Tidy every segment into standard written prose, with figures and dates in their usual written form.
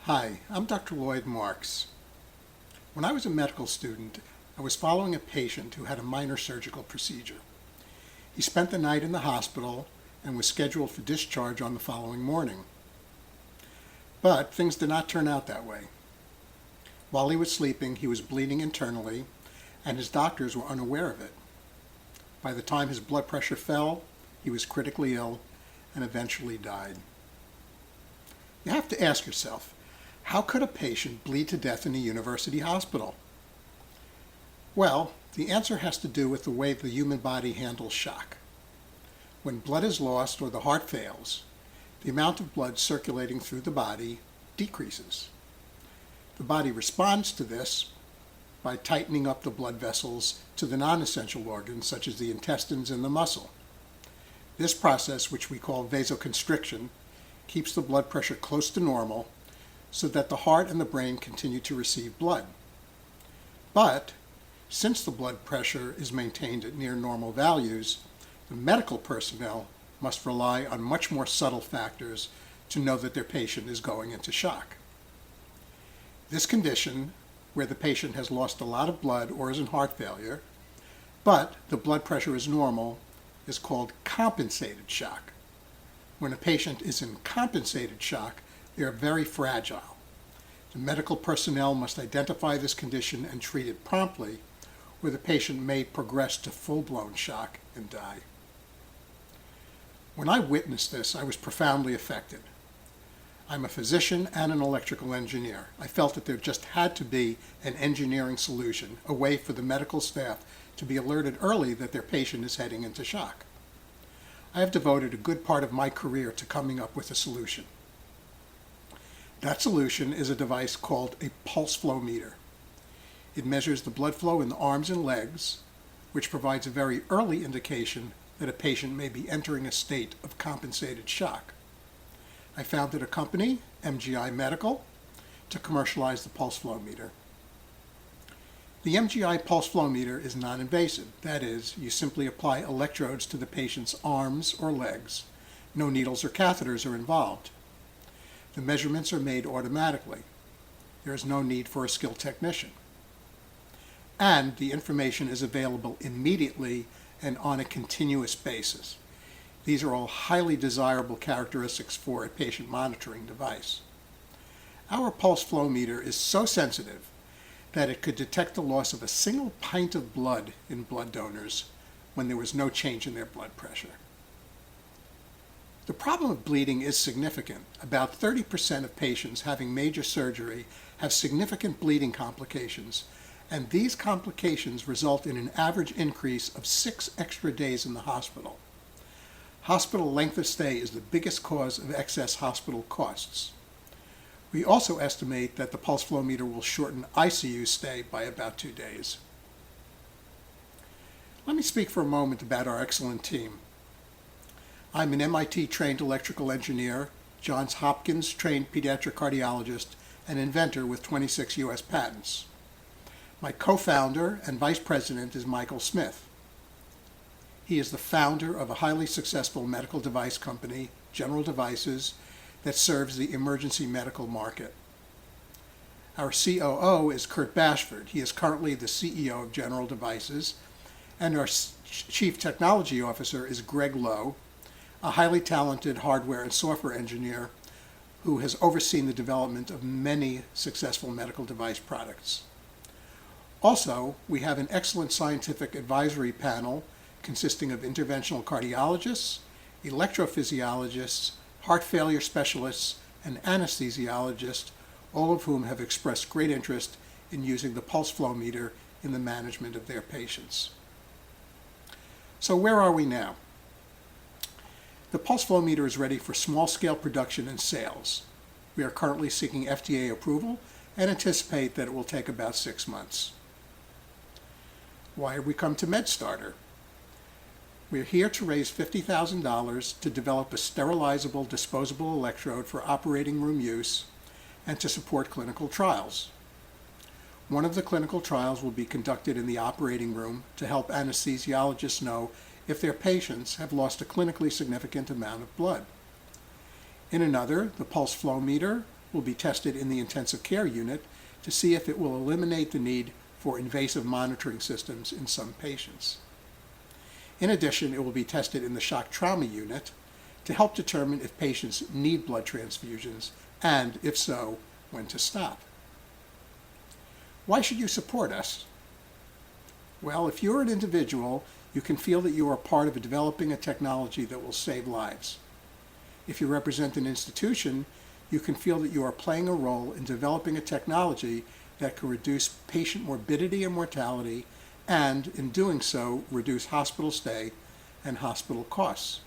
Hi, I'm Dr. Lloyd Marks. When I was a medical student, I was following a patient who had a minor surgical procedure. He spent the night in the hospital and was scheduled for discharge on the following morning. But things did not turn out that way. While he was sleeping, he was bleeding internally, and his doctors were unaware of it. By the time his blood pressure fell, he was critically ill and eventually died. You have to ask yourself, how could a patient bleed to death in a university hospital? Well, the answer has to do with the way the human body handles shock. When blood is lost or the heart fails, the amount of blood circulating through the body decreases. The body responds to this by tightening up the blood vessels to the non-essential organs such as the intestines and the muscle. This process, which we call vasoconstriction, keeps the blood pressure close to normal so that the heart and the brain continue to receive blood. But since the blood pressure is maintained at near normal values, the medical personnel must rely on much more subtle factors to know that their patient is going into shock. This condition, where the patient has lost a lot of blood or is in heart failure, but the blood pressure is normal, is called compensated shock. When a patient is in compensated shock, they are very fragile. The medical personnel must identify this condition and treat it promptly, or the patient may progress to full-blown shock and die. When I witnessed this, I was profoundly affected. I'm a physician and an electrical engineer. I felt that there just had to be an engineering solution, a way for the medical staff to be alerted early that their patient is heading into shock. I have devoted a good part of my career to coming up with a solution. That solution is a device called a pulse flow meter. It measures the blood flow in the arms and legs, which provides a very early indication that a patient may be entering a state of compensated shock. I founded a company, MGI Medical, to commercialize the pulse flow meter. The MGI pulse flow meter is non-invasive. That is, you simply apply electrodes to the patient's arms or legs. No needles or catheters are involved. The measurements are made automatically. There is no need for a skilled technician. And the information is available immediately and on a continuous basis. These are all highly desirable characteristics for a patient monitoring device. Our pulse flow meter is so sensitive that it could detect the loss of a single pint of blood in blood donors when there was no change in their blood pressure. The problem of bleeding is significant. About 30% of patients having major surgery have significant bleeding complications, and these complications result in an average increase of 6 extra days in the hospital. Hospital length of stay is the biggest cause of excess hospital costs. We also estimate that the pulse flow meter will shorten ICU stay by about 2 days. Let me speak for a moment about our excellent team. I'm an MIT-trained electrical engineer, Johns Hopkins-trained pediatric cardiologist, and inventor with 26 U.S. patents. My co-founder and vice president is Michael Smith. He is the founder of a highly successful medical device company, General Devices, that serves the emergency medical market. Our COO is Kurt Bashford. He is currently the CEO of General Devices, and our Chief Technology Officer is Greg Lowe, a highly talented hardware and software engineer who has overseen the development of many successful medical device products. Also, we have an excellent scientific advisory panel consisting of interventional cardiologists, electrophysiologists, heart failure specialists, and anesthesiologists, all of whom have expressed great interest in using the pulse flow meter in the management of their patients. So where are we now? The pulse flow meter is ready for small-scale production and sales. We are currently seeking FDA approval and anticipate that it will take about 6 months. Why have we come to MedStarter? We are here to raise $50,000 to develop a sterilizable, disposable electrode for operating room use and to support clinical trials. One of the clinical trials will be conducted in the operating room to help anesthesiologists know if their patients have lost a clinically significant amount of blood. In another, the pulse flow meter, will be tested in the intensive care unit to see if it will eliminate the need for invasive monitoring systems in some patients. In addition, it will be tested in the shock trauma unit to help determine if patients need blood transfusions and, if so, when to stop. Why should you support us? Well, if you're an individual, you can feel that you are part of developing a technology that will save lives. If you represent an institution, you can feel that you are playing a role in developing a technology that can reduce patient morbidity and mortality and, in doing so, reduce hospital stay and hospital costs.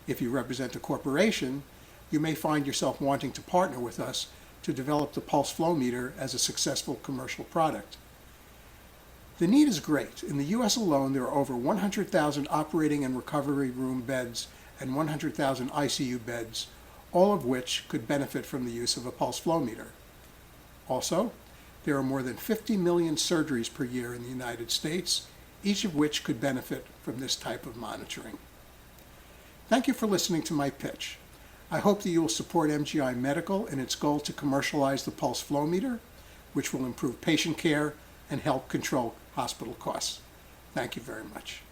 If you represent a corporation, you may find yourself wanting to partner with us to develop the pulse Flowmeter as a successful commercial product. The need is great. In the U.S. alone, there are over 100,000 operating and recovery room beds and 100,000 ICU beds, all of which could benefit from the use of a pulse Flowmeter. Also, there are more than 50 million surgeries per year in the United States, each of which could benefit from this type of monitoring. Thank you for listening to my pitch. I hope that you will support MGI Medical in its goal to commercialize the pulse Flowmeter, which will improve patient care and help control hospital costs. Thank you very much.